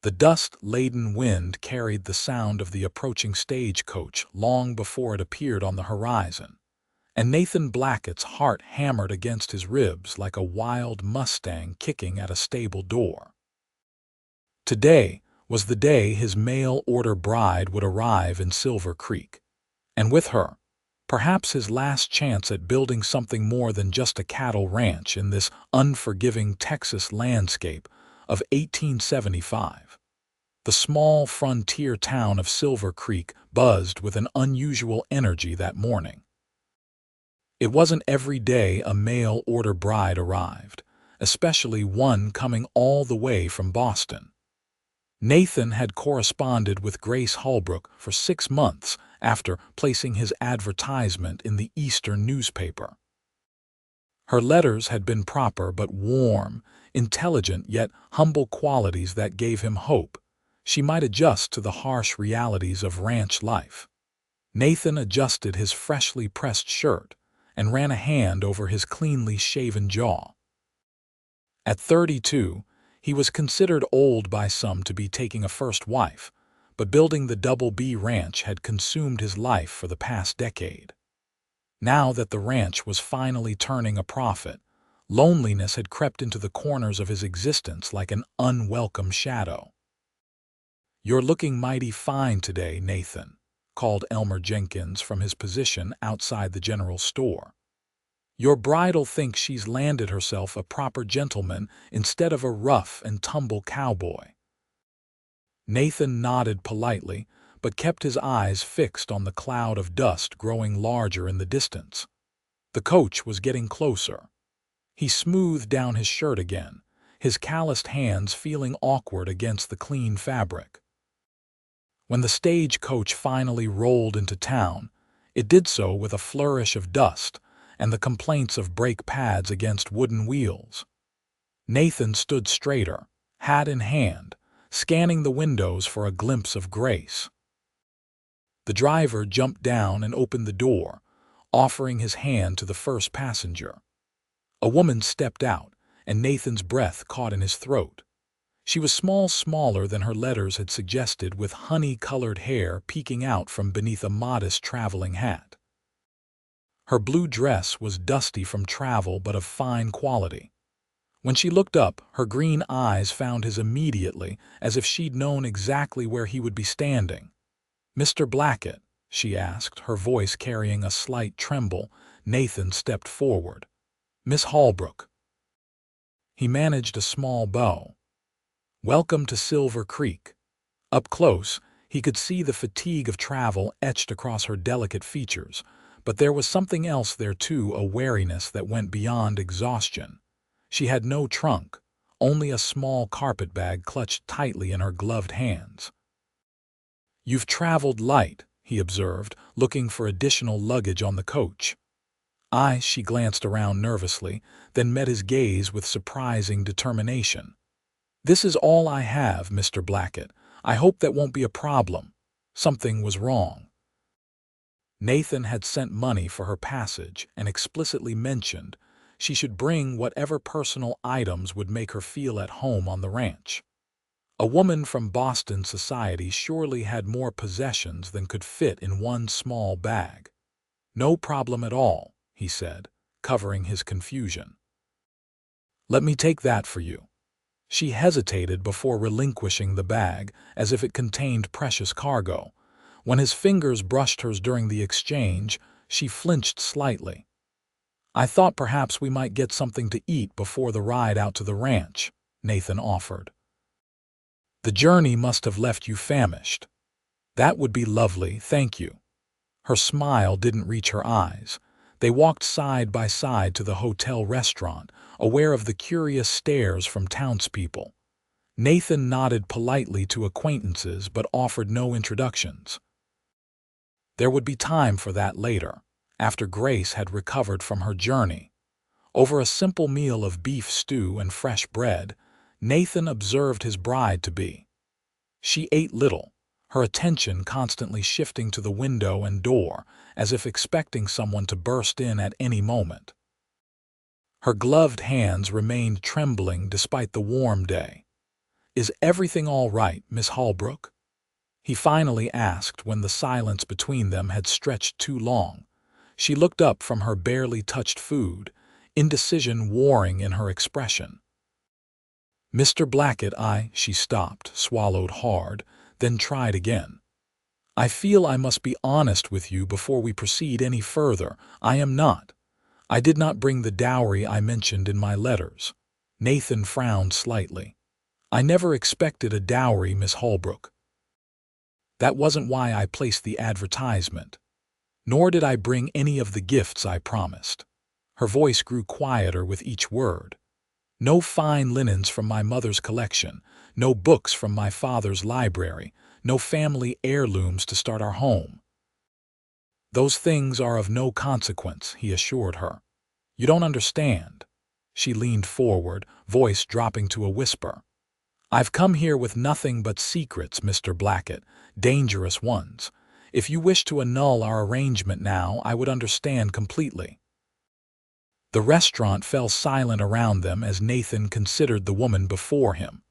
The dust-laden wind carried the sound of the approaching stagecoach long before it appeared on the horizon, and Nathan Blackett's heart hammered against his ribs like a wild mustang kicking at a stable door. Today was the day his mail-order bride would arrive in Silver Creek, and with her, perhaps his last chance at building something more than just a cattle ranch in this unforgiving Texas landscape of 1875. The small frontier town of Silver Creek buzzed with an unusual energy that morning. It wasn't every day a mail-order bride arrived, especially one coming all the way from Boston. Nathan had corresponded with Grace Holbrook for 6 months after placing his advertisement in the Eastern newspaper. Her letters had been proper but warm, intelligent yet humble qualities that gave him hope. She might adjust to the harsh realities of ranch life. Nathan adjusted his freshly pressed shirt and ran a hand over his cleanly shaven jaw. At 32, he was considered old by some to be taking a first wife, but building the Double B Ranch had consumed his life for the past decade. Now that the ranch was finally turning a profit, loneliness had crept into the corners of his existence like an unwelcome shadow. "You're looking mighty fine today, Nathan," called Elmer Jenkins from his position outside the general store. "Your bride'll think she's landed herself a proper gentleman instead of a rough-and-tumble cowboy." Nathan nodded politely, but kept his eyes fixed on the cloud of dust growing larger in the distance. The coach was getting closer. He smoothed down his shirt again, his calloused hands feeling awkward against the clean fabric. When the stagecoach finally rolled into town, it did so with a flourish of dust and the complaints of brake pads against wooden wheels. Nathan stood straighter, hat in hand, scanning the windows for a glimpse of Grace. The driver jumped down and opened the door, offering his hand to the first passenger. A woman stepped out, and Nathan's breath caught in his throat. She was smaller than her letters had suggested, with honey-colored hair peeking out from beneath a modest traveling hat. Her blue dress was dusty from travel but of fine quality. When she looked up, her green eyes found his immediately, as if she'd known exactly where he would be standing. "Mr. Blackett?" she asked, her voice carrying a slight tremble. Nathan stepped forward. "Miss Holbrook." He managed a small bow. "Welcome to Silver Creek." Up close, he could see the fatigue of travel etched across her delicate features, but there was something else there too, a wariness that went beyond exhaustion. She had no trunk, only a small carpetbag clutched tightly in her gloved hands. "You've traveled light," he observed, looking for additional luggage on the coach. She glanced around nervously, then met his gaze with surprising determination. "This is all I have, Mr. Blackett. I hope that won't be a problem." Something was wrong. Nathan had sent money for her passage and explicitly mentioned she should bring whatever personal items would make her feel at home on the ranch. A woman from Boston society surely had more possessions than could fit in one small bag. "No problem at all," he said, covering his confusion. "Let me take that for you." She hesitated before relinquishing the bag, as if it contained precious cargo. When his fingers brushed hers during the exchange, she flinched slightly. "I thought perhaps we might get something to eat before the ride out to the ranch," Nathan offered. "The journey must have left you famished." "That would be lovely, thank you." Her smile didn't reach her eyes. They walked side by side to the hotel restaurant, aware of the curious stares from townspeople. Nathan nodded politely to acquaintances but offered no introductions. There would be time for that later, after Grace had recovered from her journey. Over a simple meal of beef stew and fresh bread, Nathan observed his bride-to-be. She ate little, her attention constantly shifting to the window and door, as if expecting someone to burst in at any moment. Her gloved hands remained trembling despite the warm day. "Is everything all right, Miss Holbrook?" he finally asked when the silence between them had stretched too long. She looked up from her barely touched food, indecision warring in her expression. "Mr. Blackett, she stopped, swallowed hard, then tried again. "I feel I must be honest with you before we proceed any further. I am not. I did not bring the dowry I mentioned in my letters." Nathan frowned slightly. "I never expected a dowry, Miss Holbrook. That wasn't why I placed the advertisement. Nor did I bring any of the gifts I promised." Her voice grew quieter with each word. "No fine linens from my mother's collection, no books from my father's library, no family heirlooms to start our home. Those things are of no consequence," he assured her. "You don't understand." She leaned forward, voice dropping to a whisper. "I've come here with nothing but secrets, Mr. Blackett, dangerous ones. If you wish to annul our arrangement now, I would understand completely." The restaurant fell silent around them as Nathan considered the woman before him.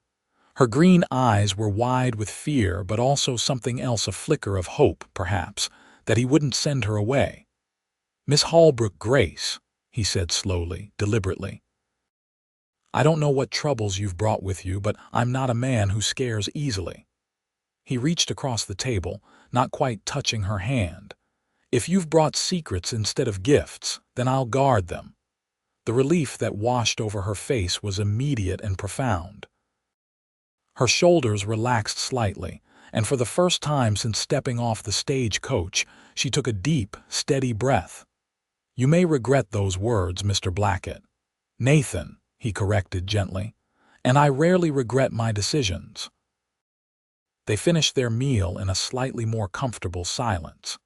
Her green eyes were wide with fear, but also something else, a flicker of hope, perhaps, that he wouldn't send her away. "Miss Holbrook, Grace," he said slowly, deliberately. "I don't know what troubles you've brought with you, but I'm not a man who scares easily." He reached across the table, not quite touching her hand. "If you've brought secrets instead of gifts, then I'll guard them." The relief that washed over her face was immediate and profound. Her shoulders relaxed slightly, and for the first time since stepping off the stagecoach, she took a deep, steady breath. "You may regret those words, Mr. Blackett." "Nathan," he corrected gently, "and I rarely regret my decisions." They finished their meal in a slightly more comfortable silence.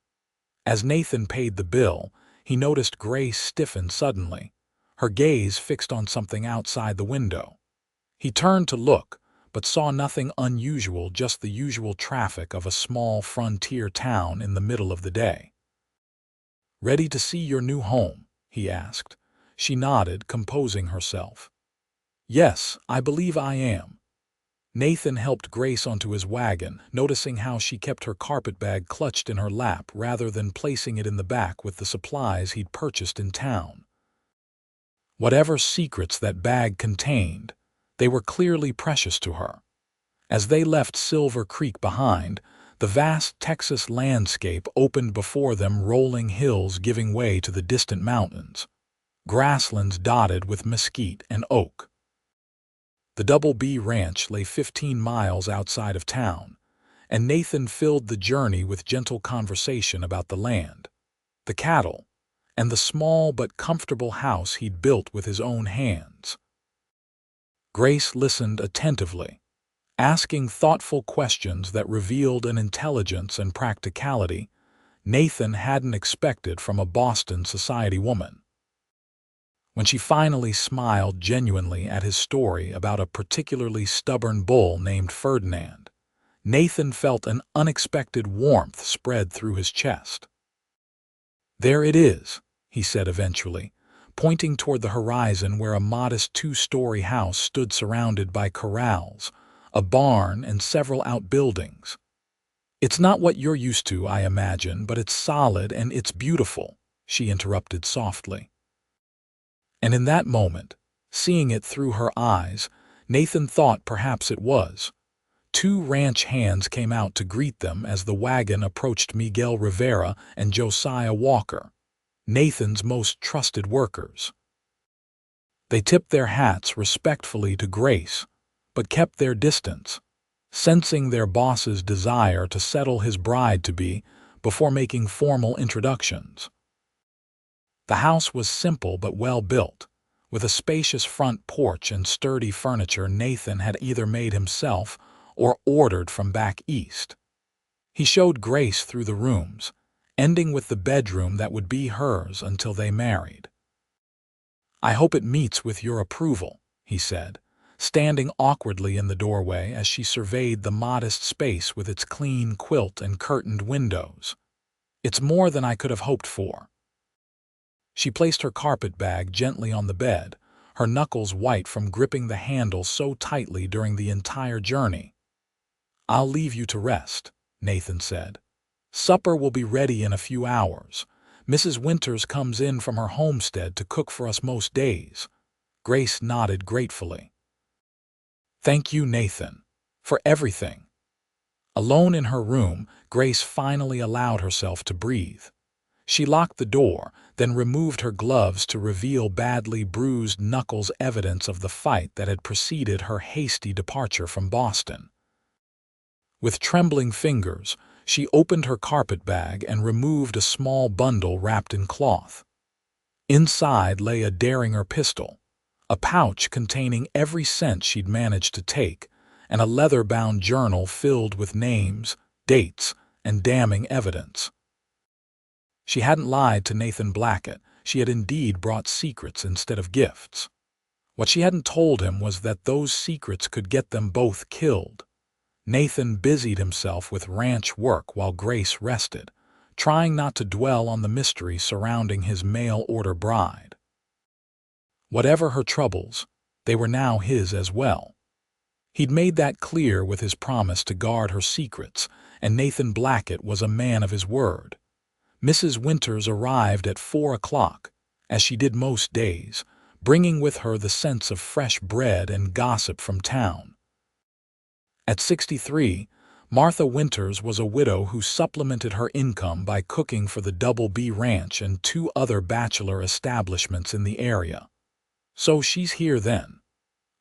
As Nathan paid the bill, he noticed Grace stiffen suddenly, her gaze fixed on something outside the window. He turned to look, but saw nothing unusual, just the usual traffic of a small frontier town in the middle of the day. "Ready to see your new home?" he asked. She nodded, composing herself. "Yes, I believe I am." Nathan helped Grace onto his wagon, noticing how she kept her carpetbag clutched in her lap rather than placing it in the back with the supplies he'd purchased in town. Whatever secrets that bag contained, they were clearly precious to her. As they left Silver Creek behind, the vast Texas landscape opened before them, rolling hills giving way to the distant mountains, grasslands dotted with mesquite and oak. The Double B Ranch lay 15 miles outside of town, and Nathan filled the journey with gentle conversation about the land, the cattle, and the small but comfortable house he'd built with his own hands. Grace listened attentively, asking thoughtful questions that revealed an intelligence and practicality Nathan hadn't expected from a Boston society woman. When she finally smiled genuinely at his story about a particularly stubborn bull named Ferdinand, Nathan felt an unexpected warmth spread through his chest. "There it is," he said eventually, pointing toward the horizon where a modest 2-story house stood surrounded by corrals, a barn, and several outbuildings. "It's not what you're used to, I imagine, but it's solid and it's beautiful," she interrupted softly. And in that moment, seeing it through her eyes, Nathan thought perhaps it was. 2 ranch hands came out to greet them as the wagon approached. Miguel Rivera and Josiah Walker, Nathan's most trusted workers. They tipped their hats respectfully to Grace, but kept their distance, sensing their boss's desire to settle his bride-to-be before making formal introductions. The house was simple but well built, with a spacious front porch and sturdy furniture Nathan had either made himself or ordered from back east. He showed Grace through the rooms, ending with the bedroom that would be hers until they married. "I hope it meets with your approval," he said, standing awkwardly in the doorway as she surveyed the modest space with its clean quilt and curtained windows. "It's more than I could have hoped for." She placed her carpetbag gently on the bed, her knuckles white from gripping the handle so tightly during the entire journey. "I'll leave you to rest," Nathan said. "Supper will be ready in a few hours. Mrs. Winters comes in from her homestead to cook for us most days." Grace nodded gratefully. "Thank you, Nathan, for everything." Alone in her room, Grace finally allowed herself to breathe. She locked the door, then removed her gloves to reveal badly bruised knuckles, evidence of the fight that had preceded her hasty departure from Boston. With trembling fingers, she opened her carpet bag and removed a small bundle wrapped in cloth. Inside lay a Derringer pistol, a pouch containing every cent she'd managed to take, and a leather-bound journal filled with names, dates, and damning evidence. She hadn't lied to Nathan Blackett. She had indeed brought secrets instead of gifts. What she hadn't told him was that those secrets could get them both killed. Nathan busied himself with ranch work while Grace rested, trying not to dwell on the mystery surrounding his mail-order bride. Whatever her troubles, they were now his as well. He'd made that clear with his promise to guard her secrets, and Nathan Blackett was a man of his word. Mrs. Winters arrived at 4 o'clock, as she did most days, bringing with her the sense of fresh bread and gossip from town. At 63, Martha Winters was a widow who supplemented her income by cooking for the Double B Ranch and 2 other bachelor establishments in the area. "So she's here then?"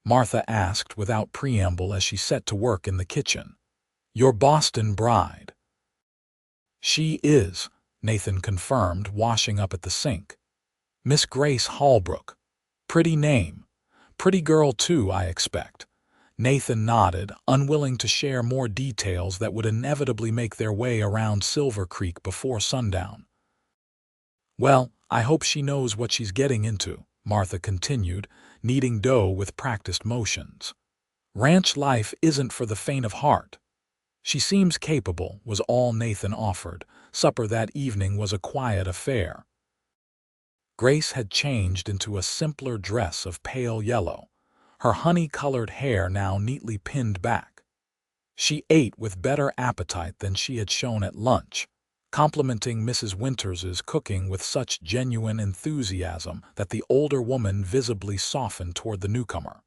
Martha asked without preamble as she set to work in the kitchen. "Your Boston bride." "She is," Nathan confirmed, washing up at the sink. "Miss Grace Holbrook. Pretty name. Pretty girl too, I expect." Nathan nodded, unwilling to share more details that would inevitably make their way around Silver Creek before sundown. "Well, I hope she knows what she's getting into," Martha continued, kneading dough with practiced motions. "Ranch life isn't for the faint of heart." "She seems capable," was all Nathan offered. Supper that evening was a quiet affair. Grace had changed into a simpler dress of pale yellow, her honey-colored hair now neatly pinned back. She ate with better appetite than she had shown at lunch, complimenting Mrs. Winters's cooking with such genuine enthusiasm that the older woman visibly softened toward the newcomer.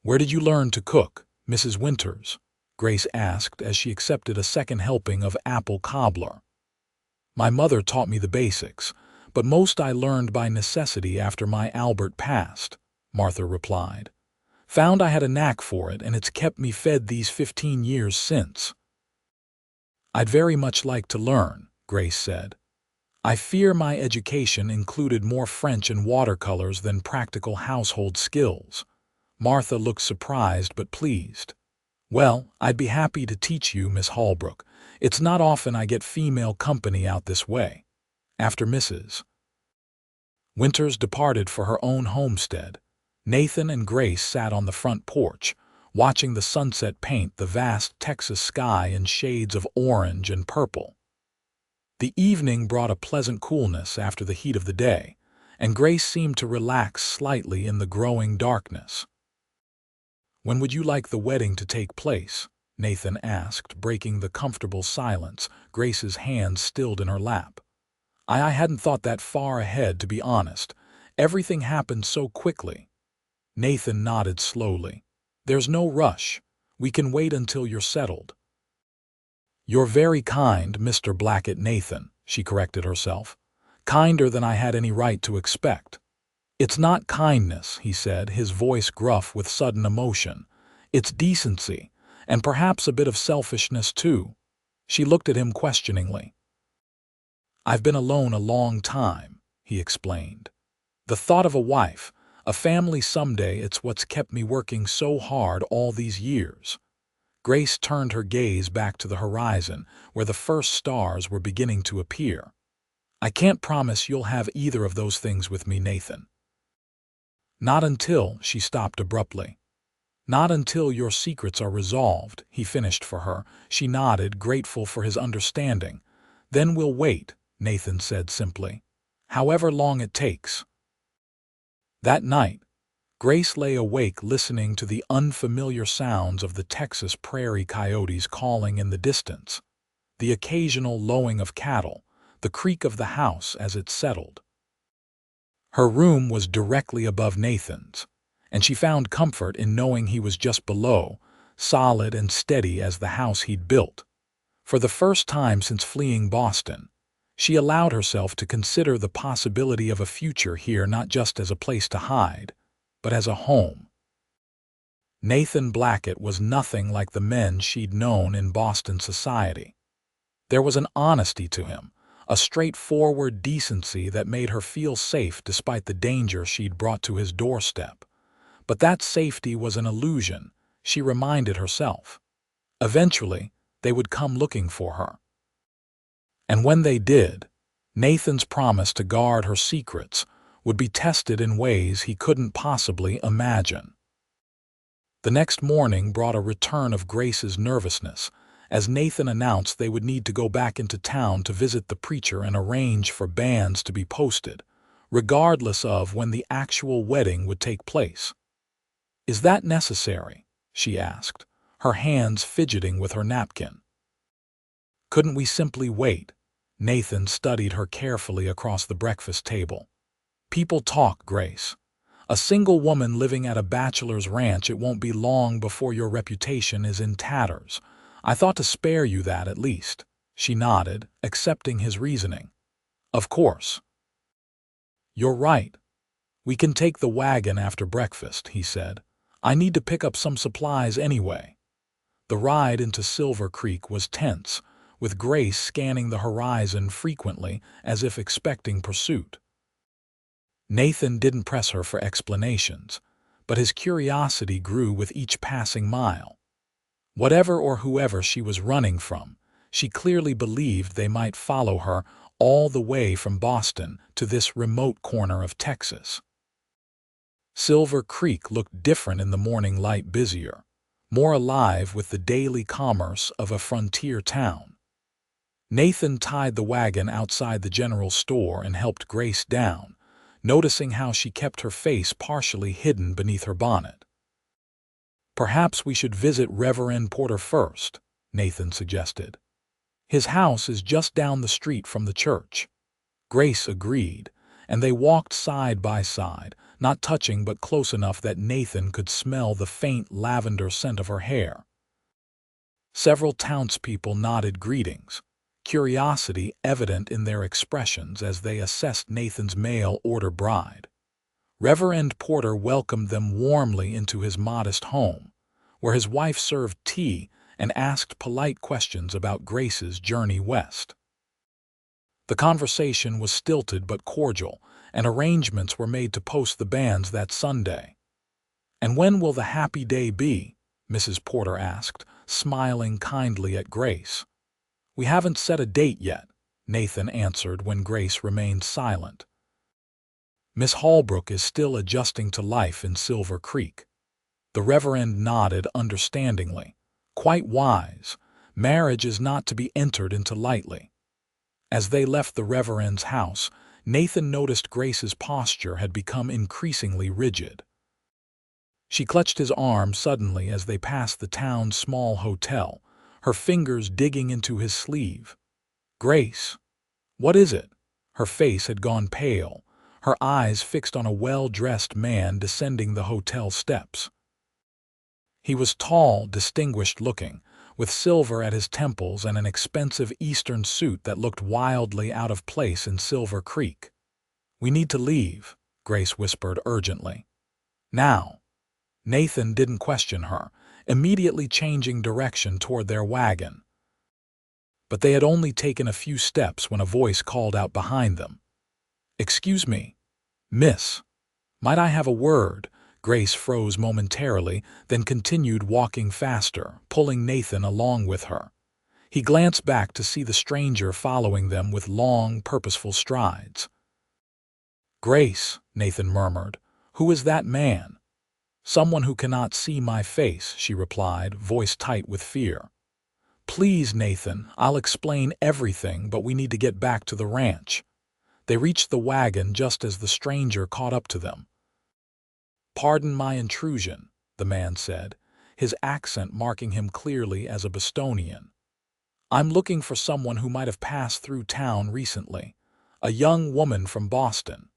"Where did you learn to cook, Mrs. Winters?" Grace asked as she accepted a second helping of apple cobbler. "My mother taught me the basics, but most I learned by necessity after my Albert passed," Martha replied. "Found I had a knack for it, and it's kept me fed these 15 years since." "I'd very much like to learn," Grace said. "I fear my education included more French and watercolors than practical household skills." Martha looked surprised but pleased. "Well, I'd be happy to teach you, Miss Holbrook. It's not often I get female company out this way." After Mrs. Winters departed for her own homestead, Nathan and Grace sat on the front porch, watching the sunset paint the vast Texas sky in shades of orange and purple. The evening brought a pleasant coolness after the heat of the day, and Grace seemed to relax slightly in the growing darkness. "When would you like the wedding to take place?" Nathan asked, breaking the comfortable silence, Grace's hands stilled in her lap. I hadn't thought that far ahead, to be honest. Everything happened so quickly." Nathan nodded slowly. "There's no rush. We can wait until you're settled." "You're very kind, Mr. Blackett." Nathan, she corrected herself. "Kinder than I had any right to expect." "It's not kindness," he said, his voice gruff with sudden emotion. "It's decency, and perhaps a bit of selfishness too." She looked at him questioningly. "I've been alone a long time," he explained. "The thought of a wife, a family someday, it's what's kept me working so hard all these years." Grace turned her gaze back to the horizon, where the first stars were beginning to appear. "I can't promise you'll have either of those things with me, Nathan." "Not until," she stopped abruptly. "Not until your secrets are resolved," he finished for her. She nodded, grateful for his understanding. "Then we'll wait," Nathan said simply. "However long it takes." That night, Grace lay awake listening to the unfamiliar sounds of the Texas prairie coyotes calling in the distance, the occasional lowing of cattle, the creak of the house as it settled. Her room was directly above Nathan's, and she found comfort in knowing he was just below, solid and steady as the house he'd built. For the first time since fleeing Boston, she allowed herself to consider the possibility of a future here not just as a place to hide, but as a home. Nathan Blackett was nothing like the men she'd known in Boston society. There was an honesty to him, a straightforward decency that made her feel safe despite the danger she'd brought to his doorstep. But that safety was an illusion, she reminded herself. Eventually, they would come looking for her. And when they did, Nathan's promise to guard her secrets would be tested in ways he couldn't possibly imagine. The next morning brought a return of Grace's nervousness, as Nathan announced they would need to go back into town to visit the preacher and arrange for bands to be posted, regardless of when the actual wedding would take place. "Is that necessary?" she asked, her hands fidgeting with her napkin. "Couldn't we simply wait?" Nathan studied her carefully across the breakfast table. "People talk, Grace. A single woman living at a bachelor's ranch, it won't be long before your reputation is in tatters. I thought to spare you that at least." She nodded, accepting his reasoning. "Of course." "You're right. We can take the wagon after breakfast," he said. "I need to pick up some supplies anyway." The ride into Silver Creek was tense, with Grace scanning the horizon frequently as if expecting pursuit. Nathan didn't press her for explanations, but his curiosity grew with each passing mile. Whatever or whoever she was running from, she clearly believed they might follow her all the way from Boston to this remote corner of Texas. Silver Creek looked different in the morning light, busier, more alive with the daily commerce of a frontier town. Nathan tied the wagon outside the general store and helped Grace down, noticing how she kept her face partially hidden beneath her bonnet. "Perhaps we should visit Reverend Porter first," Nathan suggested. "His house is just down the street from the church." Grace agreed, and they walked side by side, not touching but close enough that Nathan could smell the faint lavender scent of her hair. Several townspeople nodded greetings, curiosity evident in their expressions as they assessed Nathan's mail-order bride. Reverend Porter welcomed them warmly into his modest home, where his wife served tea and asked polite questions about Grace's journey west. The conversation was stilted but cordial, and arrangements were made to post the bands that Sunday. "And when will the happy day be?" Mrs. Porter asked, smiling kindly at Grace. "We haven't set a date yet," Nathan answered when Grace remained silent. "Miss Holbrook is still adjusting to life in Silver Creek." The Reverend nodded understandingly. "Quite wise. Marriage is not to be entered into lightly." As they left the Reverend's house, Nathan noticed Grace's posture had become increasingly rigid. She clutched his arm suddenly as they passed the town's small hotel, her fingers digging into his sleeve. "Grace, what is it?" Her face had gone pale, her eyes fixed on a well-dressed man descending the hotel steps. He was tall, distinguished-looking, with silver at his temples and an expensive Eastern suit that looked wildly out of place in Silver Creek. "We need to leave," Grace whispered urgently. "Now." Nathan didn't question her, immediately changing direction toward their wagon. But they had only taken a few steps when a voice called out behind them. "Excuse me, miss. Might I have a word?" Grace froze momentarily, then continued walking faster, pulling Nathan along with her. He glanced back to see the stranger following them with long, purposeful strides. "Grace," Nathan murmured, "who is that man?" "Someone who cannot see my face," she replied, voice tight with fear. "Please, Nathan, I'll explain everything, but we need to get back to the ranch." They reached the wagon just as the stranger caught up to them. "Pardon my intrusion," the man said, his accent marking him clearly as a Bostonian. "I'm looking for someone who might have passed through town recently. A young woman from Boston."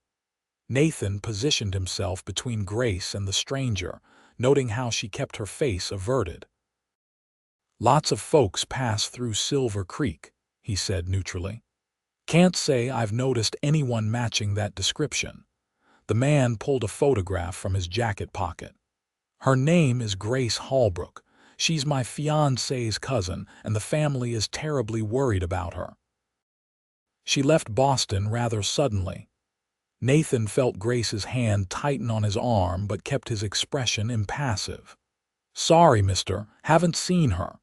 Nathan positioned himself between Grace and the stranger, noting how she kept her face averted. "Lots of folks pass through Silver Creek," he said neutrally. "Can't say I've noticed anyone matching that description." The man pulled a photograph from his jacket pocket. "Her name is Grace Holbrook. She's my fiancé's cousin, and the family is terribly worried about her. She left Boston rather suddenly." Nathan felt Grace's hand tighten on his arm but kept his expression impassive. "Sorry, mister, haven't seen her."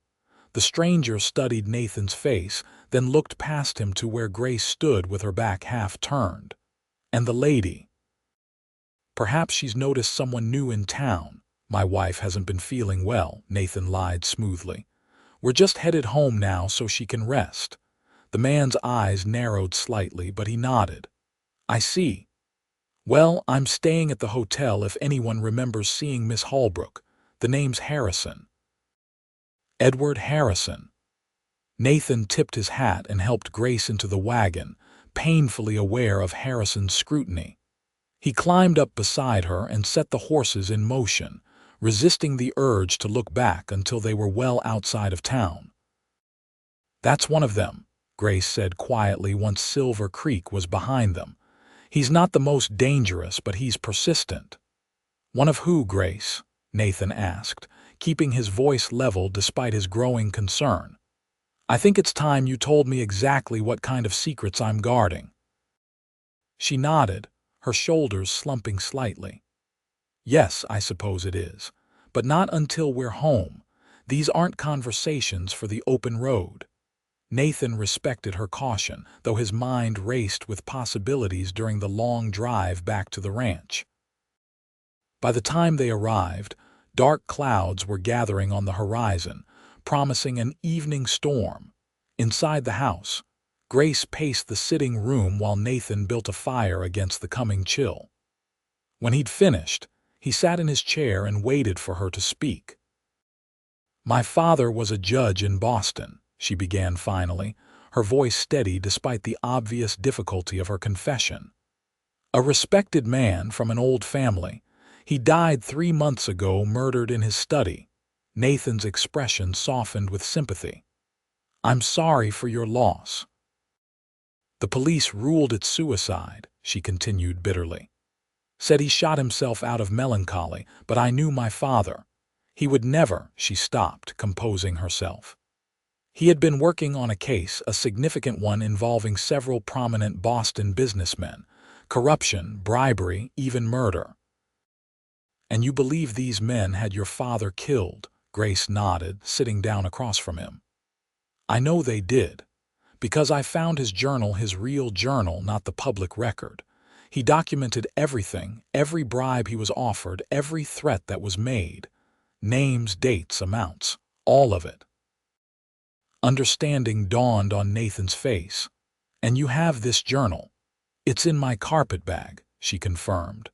The stranger studied Nathan's face, then looked past him to where Grace stood with her back half turned. "And the lady?" "Perhaps she's noticed someone new in town. My wife hasn't been feeling well," Nathan lied smoothly. "We're just headed home now so she can rest." The man's eyes narrowed slightly, but he nodded. "I see. Well, I'm staying at the hotel if anyone remembers seeing Miss Holbrook. The name's Harrison." "Edward Harrison." Nathan tipped his hat and helped Grace into the wagon, painfully aware of Harrison's scrutiny. He climbed up beside her and set the horses in motion, resisting the urge to look back until they were well outside of town. "That's one of them," Grace said quietly once Silver Creek was behind them. "He's not the most dangerous, but he's persistent." "One of who, Grace?" Nathan asked, keeping his voice level despite his growing concern. "I think it's time you told me exactly what kind of secrets I'm guarding." She nodded, her shoulders slumping slightly. "Yes, I suppose it is. But not until we're home. These aren't conversations for the open road." Nathan respected her caution, though his mind raced with possibilities during the long drive back to the ranch. By the time they arrived, dark clouds were gathering on the horizon, promising an evening storm. Inside the house, Grace paced the sitting room while Nathan built a fire against the coming chill. When he'd finished, he sat in his chair and waited for her to speak. "My father was a judge in Boston," she began finally, her voice steady despite the obvious difficulty of her confession. "A respected man from an old family. He died 3 months ago, murdered in his study." Nathan's expression softened with sympathy. "I'm sorry for your loss." "The police ruled it suicide," she continued bitterly. "Said he shot himself out of melancholy, but I knew my father. He would never." She stopped, composing herself. "He had been working on a case, a significant one involving several prominent Boston businessmen. Corruption, bribery, even murder." "And you believe these men had your father killed?" Grace nodded, sitting down across from him. "I know they did. Because I found his journal, his real journal, not the public record. He documented everything, every bribe he was offered, every threat that was made. Names, dates, amounts, all of it." Understanding dawned on Nathan's face. "And you have this journal?" "It's in my carpetbag," she confirmed,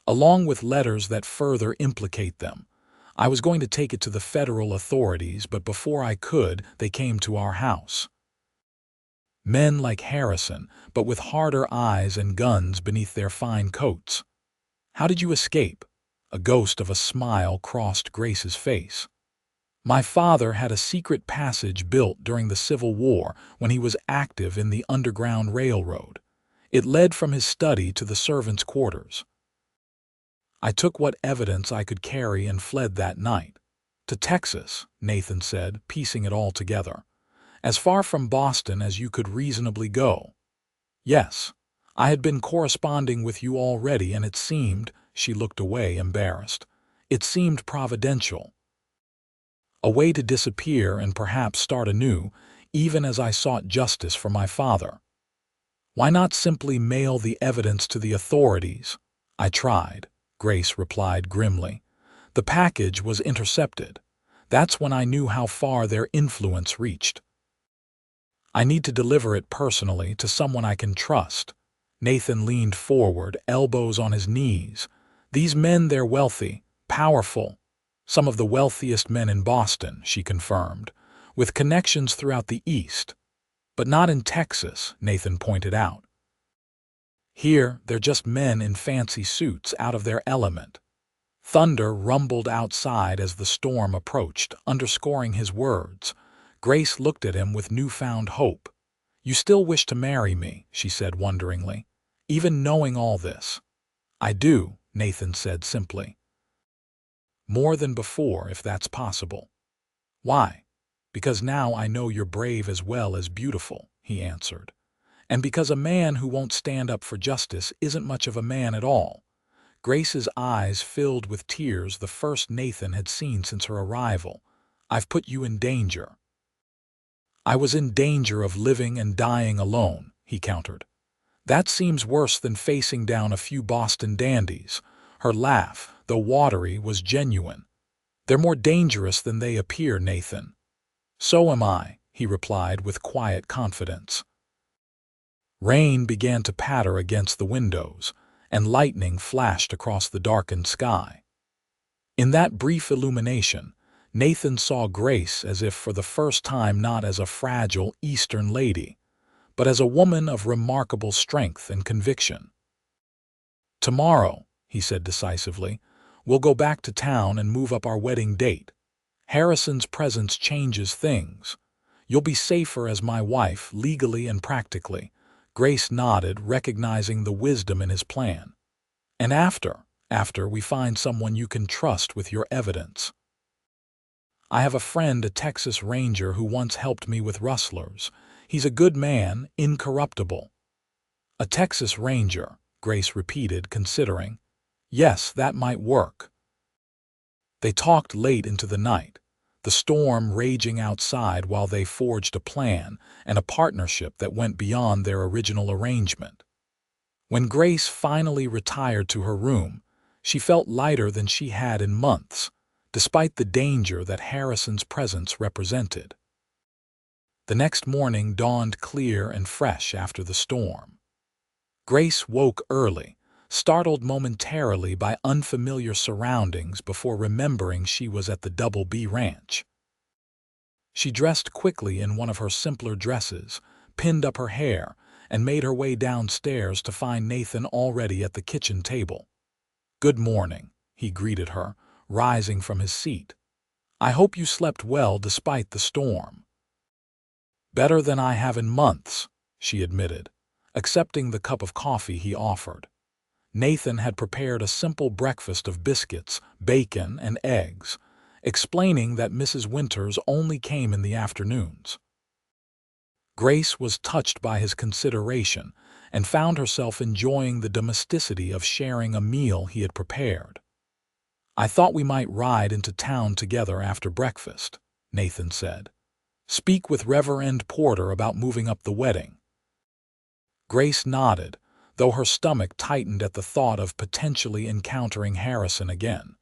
"along with letters that further implicate them. I was going to take it to the federal authorities, but before I could, they came to our house. Men like Harrison, but with harder eyes and guns beneath their fine coats." "How did you escape?" A ghost of a smile crossed Grace's face. "My father had a secret passage built during the Civil War when he was active in the Underground Railroad. It led from his study to the servants' quarters. I took what evidence I could carry and fled that night. To Texas," Nathan said, piecing it all together. "As far from Boston as you could reasonably go." "Yes, I had been corresponding with you already, and it seemed," she looked away, embarrassed, "it seemed providential. A way to disappear and perhaps start anew, even as I sought justice for my father. Why not simply mail the evidence to the authorities?" "I tried," Grace replied grimly. "The package was intercepted. That's when I knew how far their influence reached. I need to deliver it personally to someone I can trust." Nathan leaned forward, elbows on his knees. These men, they're wealthy, powerful, some of the wealthiest men in Boston, she confirmed, with connections throughout the East. But not in Texas, Nathan pointed out. Here, they're just men in fancy suits out of their element. Thunder rumbled outside as the storm approached, underscoring his words. Grace looked at him with newfound hope. "You still wish to marry me," she said wonderingly, "even knowing all this?" "I do," Nathan said simply. "More than before, if that's possible." "Why?" "Because now I know you're brave as well as beautiful," he answered. "And because a man who won't stand up for justice isn't much of a man at all." Grace's eyes filled with tears, the first Nathan had seen since her arrival. "I've put you in danger." "I was in danger of living and dying alone," he countered. "That seems worse than facing down a few Boston dandies." Her laugh, though watery, was genuine. "They're more dangerous than they appear, Nathan." "So am I," he replied with quiet confidence. Rain began to patter against the windows, and lightning flashed across the darkened sky. In that brief illumination, Nathan saw Grace as if for the first time not as a fragile Eastern lady, but as a woman of remarkable strength and conviction. "Tomorrow," he said decisively, "we'll go back to town and move up our wedding date. Harrison's presence changes things. You'll be safer as my wife, legally and practically." Grace nodded, recognizing the wisdom in his plan. "And after we find someone you can trust with your evidence. I have a friend, a Texas Ranger, who once helped me with rustlers. He's a good man, incorruptible." "A Texas Ranger," Grace repeated, considering. "Yes, that might work." They talked late into the night, the storm raging outside while they forged a plan and a partnership that went beyond their original arrangement. When Grace finally retired to her room, she felt lighter than she had in months, despite the danger that Harrison's presence represented. The next morning dawned clear and fresh after the storm. Grace woke early, startled momentarily by unfamiliar surroundings before remembering she was at the Double B Ranch. She dressed quickly in one of her simpler dresses, pinned up her hair, and made her way downstairs to find Nathan already at the kitchen table. "Good morning," he greeted her, rising from his seat. "I hope you slept well despite the storm." "Better than I have in months," she admitted, accepting the cup of coffee he offered. Nathan had prepared a simple breakfast of biscuits, bacon, and eggs, explaining that Mrs. Winters only came in the afternoons. Grace was touched by his consideration and found herself enjoying the domesticity of sharing a meal he had prepared. "I thought we might ride into town together after breakfast," Nathan said. "Speak with Reverend Porter about moving up the wedding." Grace nodded, though her stomach tightened at the thought of potentially encountering Harrison again.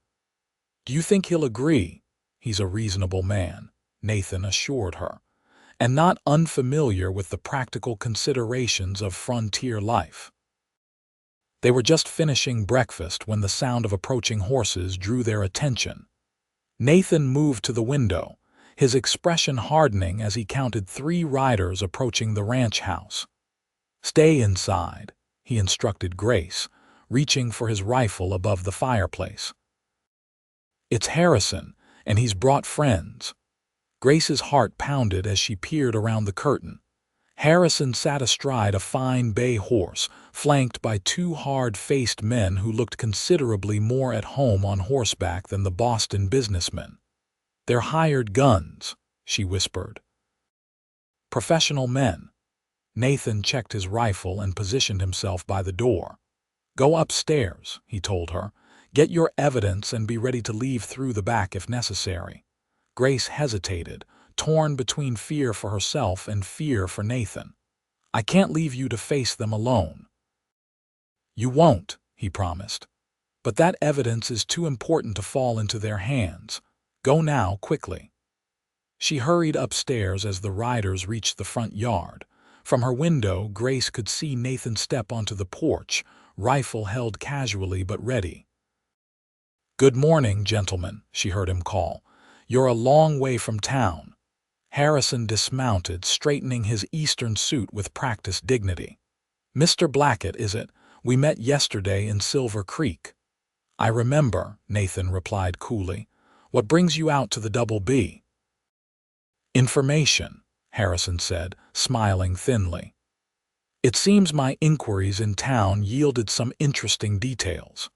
"Do you think he'll agree?" "He's a reasonable man," Nathan assured her, "and not unfamiliar with the practical considerations of frontier life." They were just finishing breakfast when the sound of approaching horses drew their attention. Nathan moved to the window, his expression hardening as he counted 3 riders approaching the ranch house. "Stay inside," he instructed Grace, reaching for his rifle above the fireplace. "It's Harrison, and he's brought friends." Grace's heart pounded as she peered around the curtain. Harrison sat astride a fine bay horse, flanked by 2 hard-faced men who looked considerably more at home on horseback than the Boston businessmen. "They're hired guns," she whispered. "Professional men." Nathan checked his rifle and positioned himself by the door. "Go upstairs," he told her. "Get your evidence and be ready to leave through the back if necessary." Grace hesitated, torn between fear for herself and fear for Nathan. "I can't leave you to face them alone." "You won't," he promised. "But that evidence is too important to fall into their hands. Go now, quickly." She hurried upstairs as the riders reached the front yard. From her window, Grace could see Nathan step onto the porch, rifle held casually but ready. "Good morning, gentlemen," she heard him call. "You're a long way from town." Harrison dismounted, straightening his Eastern suit with practiced dignity. "Mr. Blackett, is it? We met yesterday in Silver Creek." "I remember," Nathan replied coolly. "What brings you out to the Double B?" "Information," Harrison said, smiling thinly. "It seems my inquiries in town yielded some interesting details.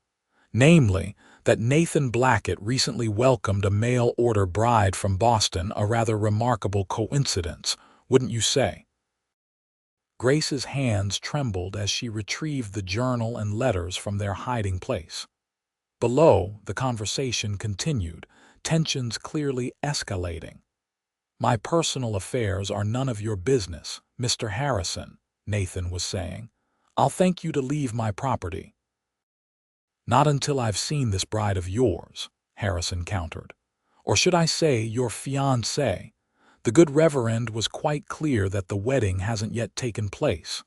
Namely, that Nathan Blackett recently welcomed a mail-order bride from Boston, a rather remarkable coincidence, wouldn't you say?" Grace's hands trembled as she retrieved the journal and letters from their hiding place. Below, the conversation continued, tensions clearly escalating. "My personal affairs are none of your business, Mr. Harrison," Nathan was saying. "I'll thank you to leave my property." "Not until I've seen this bride of yours," Harrison countered. "Or should I say your fiancée? The good Reverend was quite clear that the wedding hasn't yet taken place."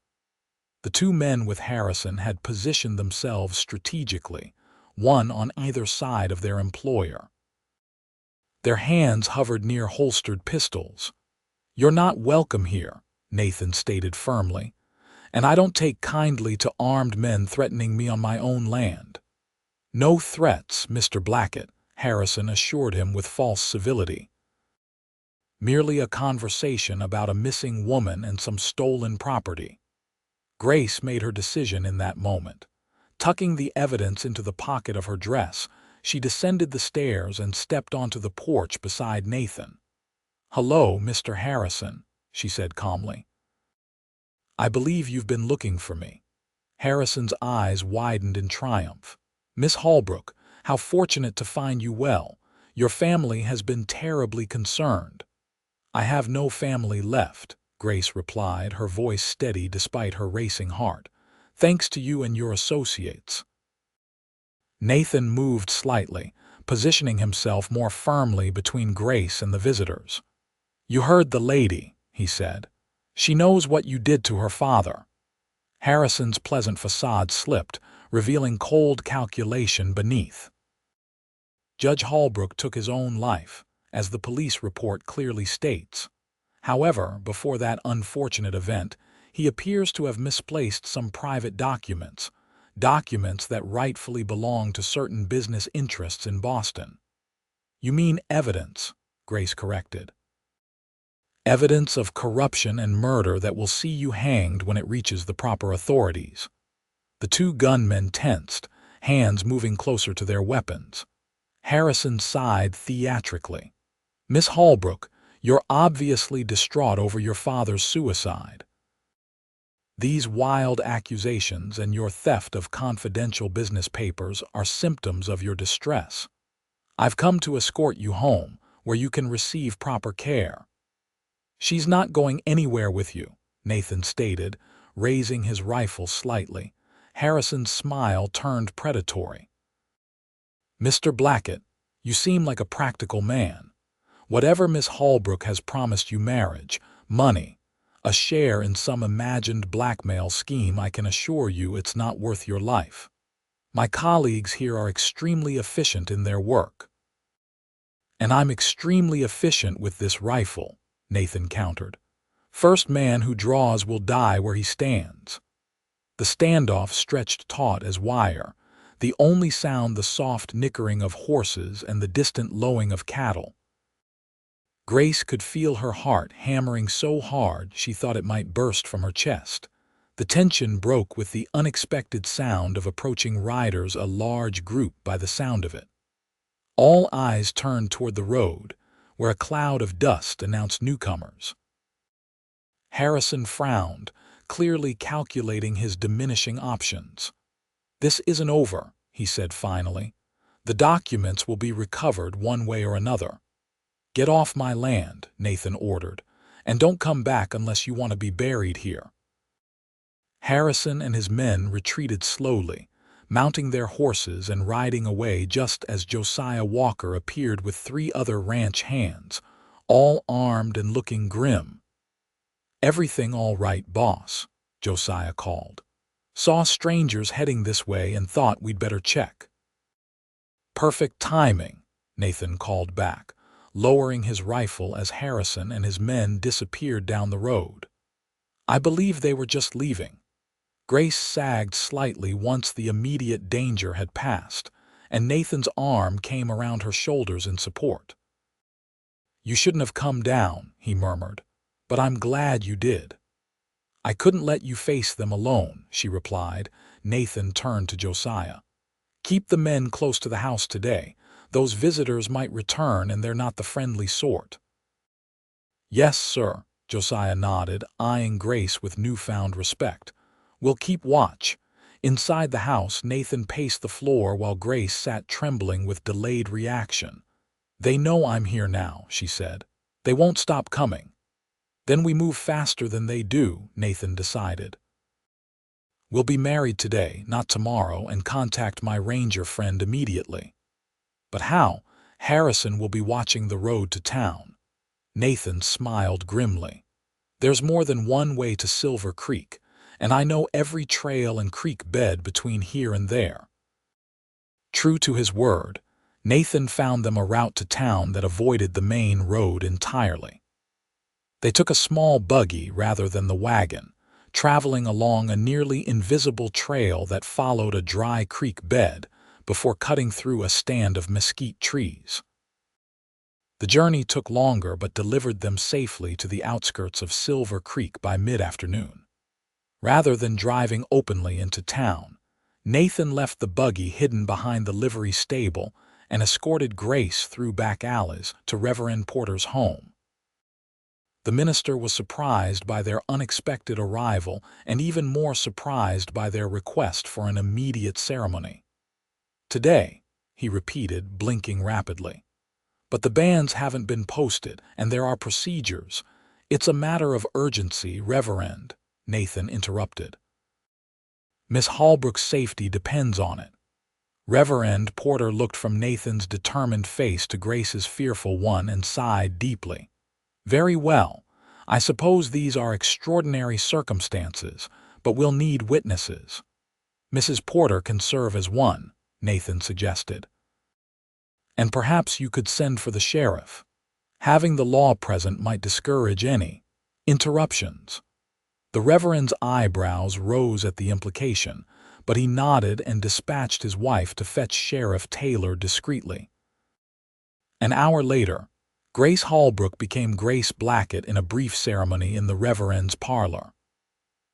The two men with Harrison had positioned themselves strategically, one on either side of their employer. Their hands hovered near holstered pistols. "You're not welcome here," Nathan stated firmly, "and I don't take kindly to armed men threatening me on my own land." "No threats, Mr. Blackett," Harrison assured him with false civility. "Merely a conversation about a missing woman and some stolen property." Grace made her decision in that moment. Tucking the evidence into the pocket of her dress, she descended the stairs and stepped onto the porch beside Nathan. "Hello, Mr. Harrison," she said calmly. "I believe you've been looking for me." Harrison's eyes widened in triumph. "Miss Holbrook, how fortunate to find you well. Your family has been terribly concerned." "I have no family left," Grace replied, her voice steady despite her racing heart. "Thanks to you and your associates." Nathan moved slightly, positioning himself more firmly between Grace and the visitors. "You heard the lady," he said. "She knows what you did to her father." Harrison's pleasant facade slipped, revealing cold calculation beneath. "Judge Holbrook took his own life, as the police report clearly states. However, before that unfortunate event, he appears to have misplaced some private documents that rightfully belong to certain business interests in Boston." "You mean evidence," Grace corrected. "Evidence of corruption and murder that will see you hanged when it reaches the proper authorities." The two gunmen tensed, hands moving closer to their weapons. Harrison sighed theatrically. "Miss Holbrook, you're obviously distraught over your father's suicide. These wild accusations and your theft of confidential business papers are symptoms of your distress. I've come to escort you home, where you can receive proper care." "She's not going anywhere with you," Nathan stated, raising his rifle slightly. Harrison's smile turned predatory. "Mr. Blackett, you seem like a practical man. Whatever Miss Holbrook has promised you marriage, money, a share in some imagined blackmail scheme, I can assure you it's not worth your life. My colleagues here are extremely efficient in their work." "And I'm extremely efficient with this rifle," Nathan countered. "First man who draws will die where he stands." The standoff stretched taut as wire, the only sound the soft nickering of horses and the distant lowing of cattle. Grace could feel her heart hammering so hard she thought it might burst from her chest. The tension broke with the unexpected sound of approaching riders, a large group by the sound of it. All eyes turned toward the road, where a cloud of dust announced newcomers. Harrison frowned, clearly calculating his diminishing options. "This isn't over," he said finally. "The documents will be recovered one way or another." "Get off my land," Nathan ordered, "and don't come back unless you want to be buried here." Harrison and his men retreated slowly, mounting their horses and riding away just as Josiah Walker appeared with 3 other ranch hands, all armed and looking grim. "Everything all right, boss?" Josiah called. "Saw strangers heading this way and thought we'd better check." Perfect timing, Nathan called back, lowering his rifle as Harrison and his men disappeared down the road. I believe they were just leaving. Grace sagged slightly once the immediate danger had passed, and Nathan's arm came around her shoulders in support. "You shouldn't have come down," he murmured, "but I'm glad you did." "I couldn't let you face them alone," she replied. Nathan turned to Josiah. "Keep the men close to the house today. Those visitors might return and they're not the friendly sort." "Yes, sir," Josiah nodded, eyeing Grace with newfound respect. "We'll keep watch." Inside the house, Nathan paced the floor while Grace sat trembling with delayed reaction. "They know I'm here now," she said. "They won't stop coming." "Then we move faster than they do," Nathan decided. "We'll be married today, not tomorrow, and contact my ranger friend immediately." "But how? Harrison will be watching the road to town." Nathan smiled grimly. "There's more than one way to Silver Creek, and I know every trail and creek bed between here and there." True to his word, Nathan found them a route to town that avoided the main road entirely. They took a small buggy rather than the wagon, traveling along a nearly invisible trail that followed a dry creek bed before cutting through a stand of mesquite trees. The journey took longer but delivered them safely to the outskirts of Silver Creek by mid-afternoon. Rather than driving openly into town, Nathan left the buggy hidden behind the livery stable and escorted Grace through back alleys to Reverend Porter's home. The minister was surprised by their unexpected arrival and even more surprised by their request for an immediate ceremony. "Today," he repeated, blinking rapidly. "But the banns haven't been posted, and there are procedures. It's a matter of urgency, Reverend," Nathan interrupted. "Miss Holbrook's safety depends on it." Reverend Porter looked from Nathan's determined face to Grace's fearful one and sighed deeply. "Very well. I suppose these are extraordinary circumstances, but we'll need witnesses." "Mrs. Porter can serve as one," Nathan suggested. "And perhaps you could send for the sheriff. Having the law present might discourage any interruptions." The Reverend's eyebrows rose at the implication, but he nodded and dispatched his wife to fetch Sheriff Taylor discreetly. An hour later, Grace Holbrook became Grace Blackett in a brief ceremony in the Reverend's parlor.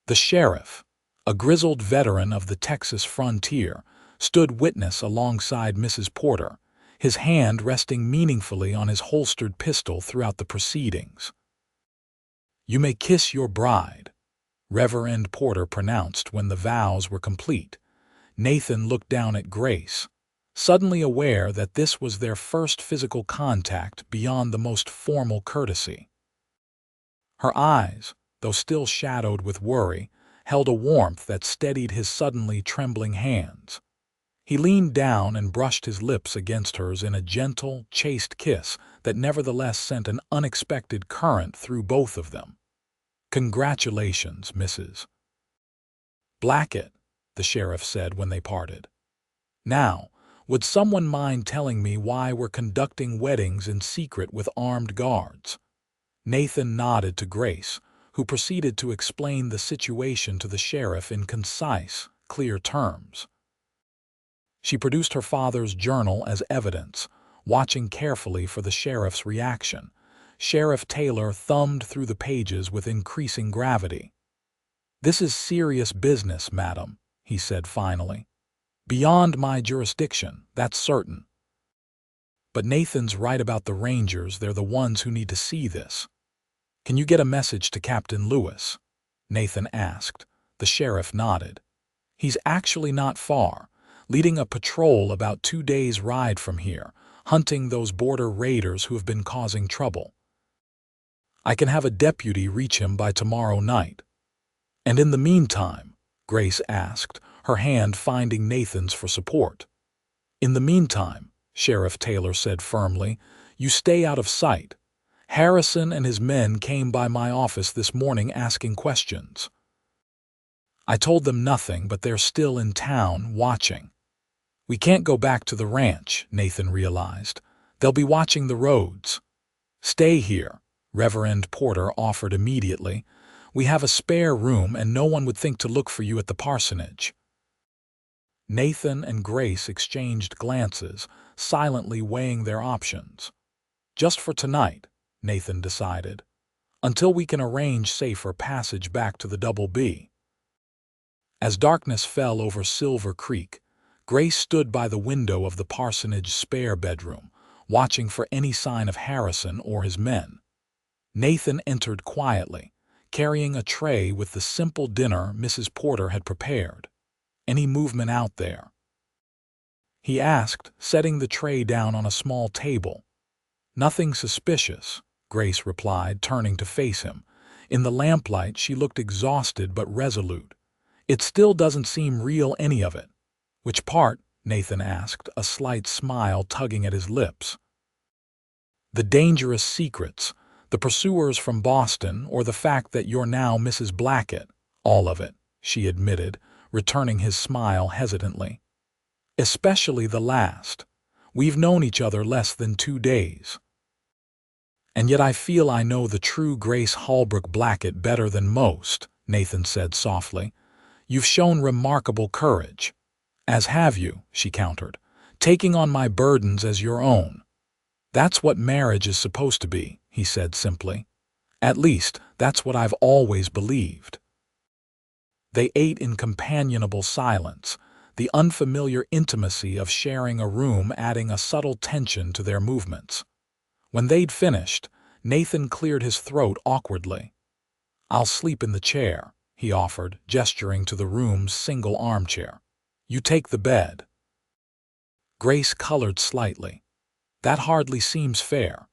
The sheriff, a grizzled veteran of the Texas frontier, stood witness alongside Mrs. Porter, his hand resting meaningfully on his holstered pistol throughout the proceedings. "You may kiss your bride," Reverend Porter pronounced when the vows were complete. Nathan looked down at Grace, suddenly aware that this was their first physical contact beyond the most formal courtesy. Her eyes, though still shadowed with worry, held a warmth that steadied his suddenly trembling hands. He leaned down and brushed his lips against hers in a gentle, chaste kiss that nevertheless sent an unexpected current through both of them. "Congratulations, Mrs. Blackett," the sheriff said when they parted. "Now, would someone mind telling me why we're conducting weddings in secret with armed guards?" Nathan nodded to Grace, who proceeded to explain the situation to the sheriff in concise, clear terms. She produced her father's journal as evidence, watching carefully for the sheriff's reaction. Sheriff Taylor thumbed through the pages with increasing gravity. "This is serious business, madam," he said finally. "Beyond my jurisdiction, that's certain. But Nathan's right about the Rangers. They're the ones who need to see this." "Can you get a message to Captain Lewis?" Nathan asked. The sheriff nodded. "He's actually not far, leading a patrol about 2 days' ride from here, hunting those border raiders who have been causing trouble. I can have a deputy reach him by tomorrow night." "And in the meantime?" Grace asked, her hand finding Nathan's for support. "In the meantime," Sheriff Taylor said firmly, "you stay out of sight. Harrison and his men came by my office this morning asking questions. I told them nothing, but they're still in town watching. We can't go back to the ranch, Nathan realized. They'll be watching the roads. Stay here, Reverend Porter offered immediately. We have a spare room and no one would think to look for you at the parsonage. Nathan and Grace exchanged glances, silently weighing their options. Just for tonight, Nathan decided, until we can arrange safer passage back to the Double B. As darkness fell over Silver Creek, Grace stood by the window of the parsonage spare bedroom, watching for any sign of Harrison or his men. Nathan entered quietly, carrying a tray with the simple dinner Mrs. Porter had prepared. Any movement out there? He asked, setting the tray down on a small table. Nothing suspicious, Grace replied, turning to face him. In the lamplight, she looked exhausted but resolute. It still doesn't seem real, any of it. Which part? Nathan asked, a slight smile tugging at his lips. The dangerous secrets, the pursuers from Boston, or the fact that you're now Mrs. Blackett? All of it, she admitted, returning his smile hesitantly. Especially the last. We've known each other less than 2 days. And yet I feel I know the true Grace Holbrook Blackett better than most, Nathan said softly. You've shown remarkable courage. As have you, she countered, taking on my burdens as your own. That's what marriage is supposed to be, he said simply. At least, that's what I've always believed. They ate in companionable silence, the unfamiliar intimacy of sharing a room adding a subtle tension to their movements. When they'd finished, Nathan cleared his throat awkwardly. I'll sleep in the chair, he offered, gesturing to the room's single armchair. You take the bed. Grace colored slightly. That hardly seems fair.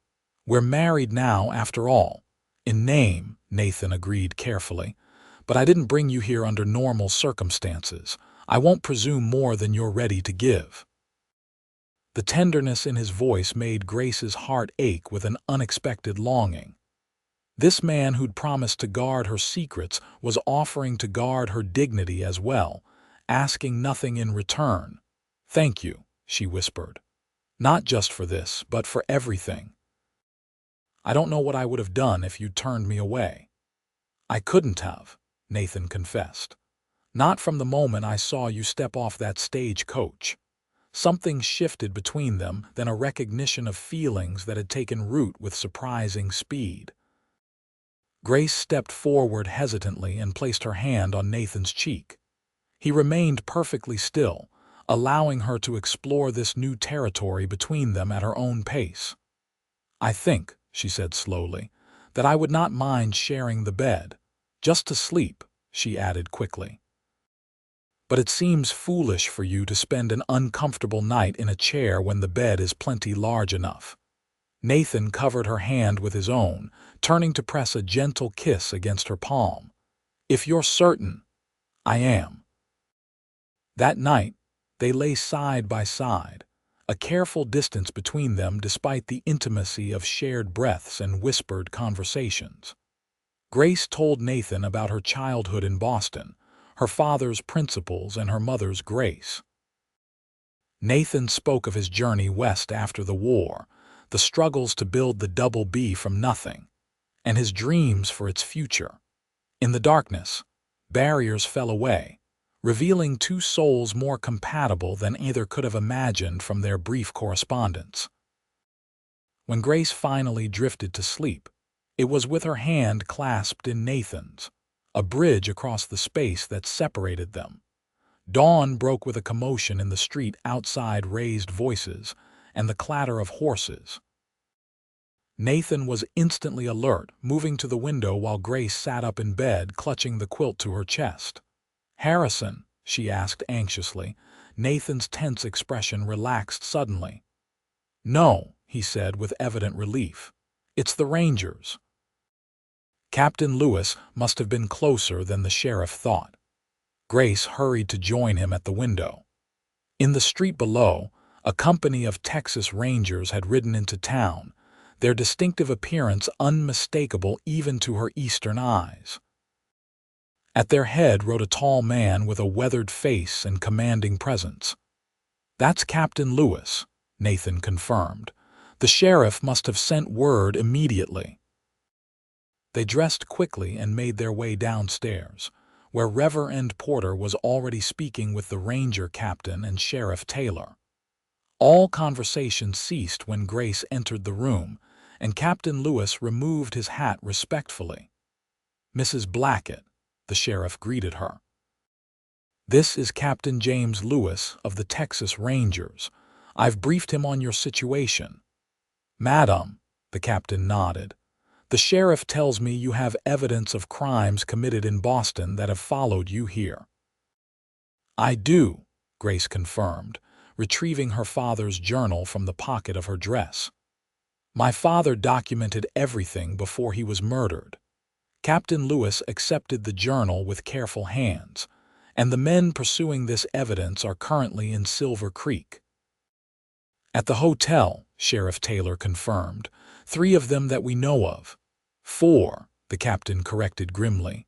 We're married now, after all. In name, Nathan agreed carefully. But I didn't bring you here under normal circumstances. I won't presume more than you're ready to give. The tenderness in his voice made Grace's heart ache with an unexpected longing. This man who'd promised to guard her secrets was offering to guard her dignity as well, asking nothing in return. Thank you, she whispered. Not just for this, but for everything. I don't know what I would have done if you'd turned me away. I couldn't have, Nathan confessed. Not from the moment I saw you step off that stagecoach. Something shifted between them, then a recognition of feelings that had taken root with surprising speed. Grace stepped forward hesitantly and placed her hand on Nathan's cheek. He remained perfectly still, allowing her to explore this new territory between them at her own pace. I think, she said slowly, that I would not mind sharing the bed. Just to sleep, she added quickly. But it seems foolish for you to spend an uncomfortable night in a chair when the bed is plenty large enough. Nathan covered her hand with his own, turning to press a gentle kiss against her palm. If you're certain, I am. That night, they lay side by side, a careful distance between them despite the intimacy of shared breaths and whispered conversations. Grace told Nathan about her childhood in Boston, her father's principles and her mother's grace. Nathan spoke of his journey west after the war, the struggles to build the Double B from nothing, and his dreams for its future. In the darkness, barriers fell away, revealing two souls more compatible than either could have imagined from their brief correspondence. When Grace finally drifted to sleep, it was with her hand clasped in Nathan's, a bridge across the space that separated them. Dawn broke with a commotion in the street outside, raised voices and the clatter of horses. Nathan was instantly alert, moving to the window while Grace sat up in bed, clutching the quilt to her chest. Harrison, she asked anxiously. Nathan's tense expression relaxed suddenly. No, he said with evident relief. It's the Rangers. Captain Lewis must have been closer than the sheriff thought. Grace hurried to join him at the window. In the street below, a company of Texas Rangers had ridden into town, their distinctive appearance unmistakable even to her eastern eyes. At their head rode a tall man with a weathered face and commanding presence. "That's Captain Lewis," Nathan confirmed. "The sheriff must have sent word immediately." They dressed quickly and made their way downstairs, where Reverend Porter was already speaking with the ranger captain and Sheriff Taylor. All conversation ceased when Grace entered the room, and Captain Lewis removed his hat respectfully. "Mrs. Blackett," the sheriff greeted her. "This is Captain James Lewis of the Texas Rangers. I've briefed him on your situation." "Madam," the captain nodded, "the sheriff tells me you have evidence of crimes committed in Boston that have followed you here." "I do," Grace confirmed, retrieving her father's journal from the pocket of her dress. "My father documented everything before he was murdered." Captain Lewis accepted the journal with careful hands, and the men pursuing this evidence are currently in Silver Creek. "At the hotel," Sheriff Taylor confirmed, "3 of them that we know of." "4," the captain corrected grimly.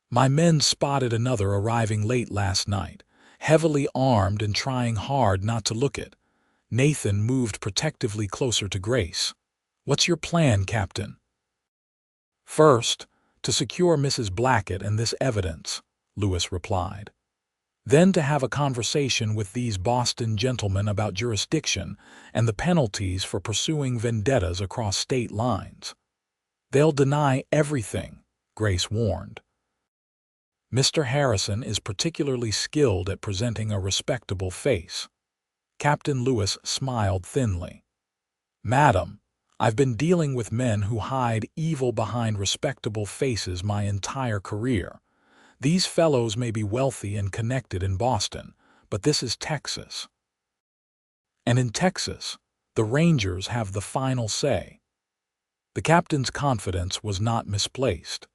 "My men spotted another arriving late last night, heavily armed and trying hard not to look it." Nathan moved protectively closer to Grace. "What's your plan, Captain?" "First, to secure Mrs. Blackett and this evidence," Lewis replied. "Then to have a conversation with these Boston gentlemen about jurisdiction and the penalties for pursuing vendettas across state lines." "They'll deny everything," Grace warned. "Mr. Harrison is particularly skilled at presenting a respectable face." Captain Lewis smiled thinly. "Madam, I've been dealing with men who hide evil behind respectable faces my entire career. These fellows may be wealthy and connected in Boston, but this is Texas. And in Texas, the Rangers have the final say." The captain's confidence was not misplaced.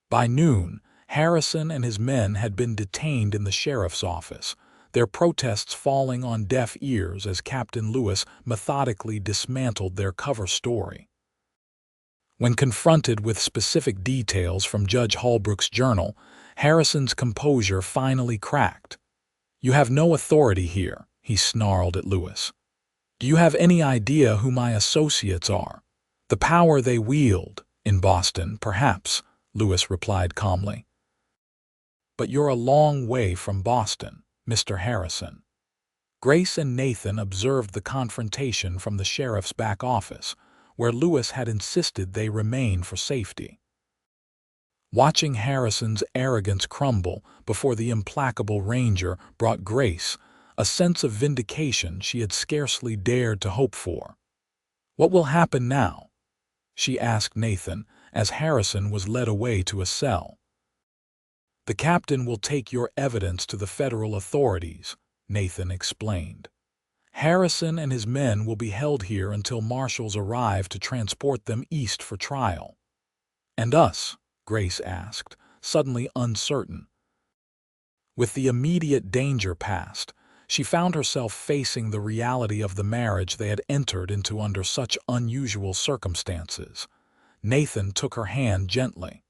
By noon, Harrison and his men had been detained in the sheriff's office, their protests falling on deaf ears as Captain Lewis methodically dismantled their cover story. When confronted with specific details from Judge Holbrook's journal, Harrison's composure finally cracked. "You have no authority here," he snarled at Lewis. "Do you have any idea who my associates are? The power they wield, in Boston, perhaps," Lewis replied calmly. "But you're a long way from Boston, Mr. Harrison." Grace and Nathan observed the confrontation from the sheriff's back office, where Lewis had insisted they remain for safety. Watching Harrison's arrogance crumble before the implacable ranger brought Grace a sense of vindication she had scarcely dared to hope for. "What will happen now?" she asked Nathan as Harrison was led away to a cell. "The captain will take your evidence to the federal authorities," Nathan explained. "Harrison and his men will be held here until marshals arrive to transport them east for trial." "And us?" Grace asked, suddenly uncertain. With the immediate danger past, she found herself facing the reality of the marriage they had entered into under such unusual circumstances. Nathan took her hand gently.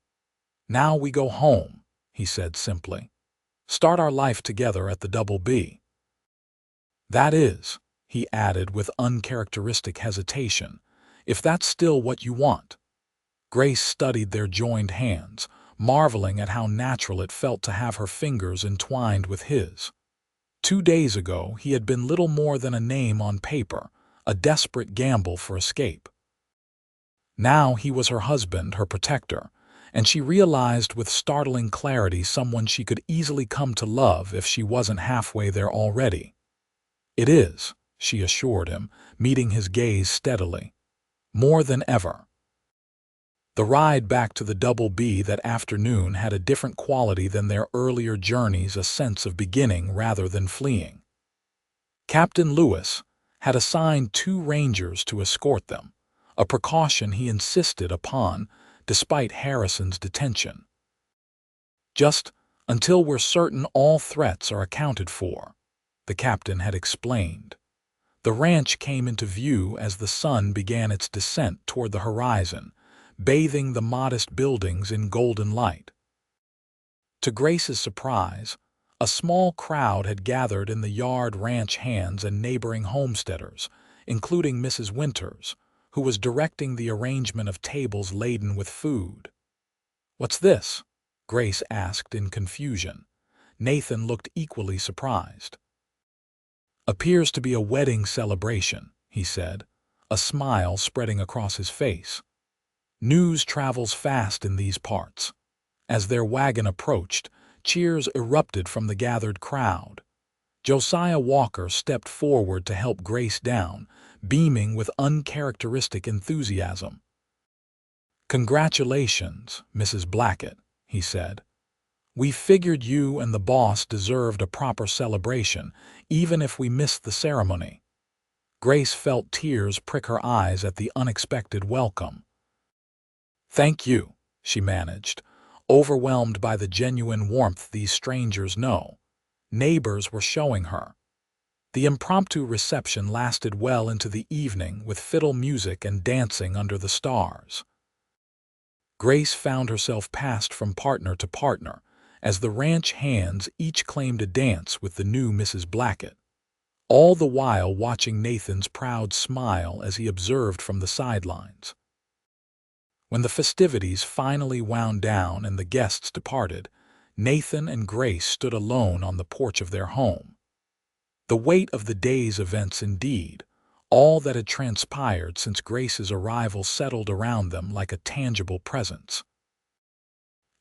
"Now we go home," he said simply. "Start our life together at the Double B." "That is," he added with uncharacteristic hesitation, "if that's still what you want." Grace studied their joined hands, marveling at how natural it felt to have her fingers entwined with his. 2 days ago, he had been little more than a name on paper, a desperate gamble for escape. Now he was her husband, her protector, and she realized with startling clarity someone she could easily come to love if she wasn't halfway there already. "It is," she assured him, meeting his gaze steadily. "More than ever." The ride back to the Double B that afternoon had a different quality than their earlier journeys, a sense of beginning rather than fleeing. Captain Lewis had assigned 2 rangers to escort them, a precaution he insisted upon despite Harrison's detention. "Just until we're certain all threats are accounted for," the captain had explained. The ranch came into view as the sun began its descent toward the horizon, bathing the modest buildings in golden light. To Grace's surprise, A small crowd had gathered in the yard ranch hands and neighboring homesteaders, including Mrs. Winters, who was directing the arrangement of tables laden with food. "What's this?" Grace asked in confusion. Nathan looked equally surprised. "Appears to be a wedding celebration," he said, a smile spreading across his face. "News travels fast in these parts." As their wagon approached, cheers erupted from the gathered crowd. Josiah Walker stepped forward to help Grace down, beaming with uncharacteristic enthusiasm. "Congratulations, Mrs. Blackett," he said. "We figured you and the boss deserved a proper celebration, even if we missed the ceremony." Grace felt tears prick her eyes at the unexpected welcome. "Thank you," she managed, overwhelmed by the genuine warmth these strangers neighbors were showing her. The impromptu reception lasted well into the evening with fiddle music and dancing under the stars. Grace found herself passed from partner to partner, as the ranch hands each claimed a dance with the new Mrs. Blackett, all the while watching Nathan's proud smile as he observed from the sidelines. When the festivities finally wound down and the guests departed, Nathan and Grace stood alone on the porch of their home. The weight of the day's events indeed, all that had transpired since Grace's arrival settled around them like a tangible presence.